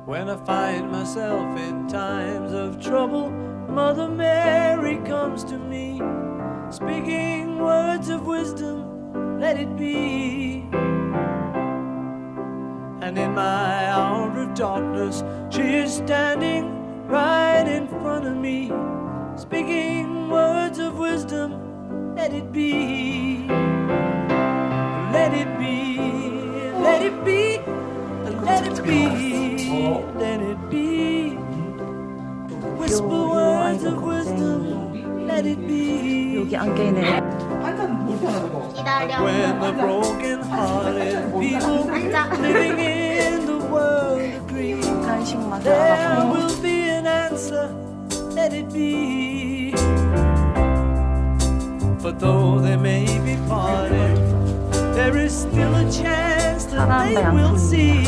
When I find myself in times of trouble, Mother Mary comes to me, speaking words of wisdom, let it be. And in my hour of darkness, she is standing right in front of me, speaking words of wisdom, let it be. Let it be, let it be, let it be, let it be. Whisper words of wisdom, let it be. 여기 안겨있네. When the broken-hearted people living in the world agree, 간식만 there 사라고. will be an answer, let it be. But though they may be parted, there is still a chance that they will see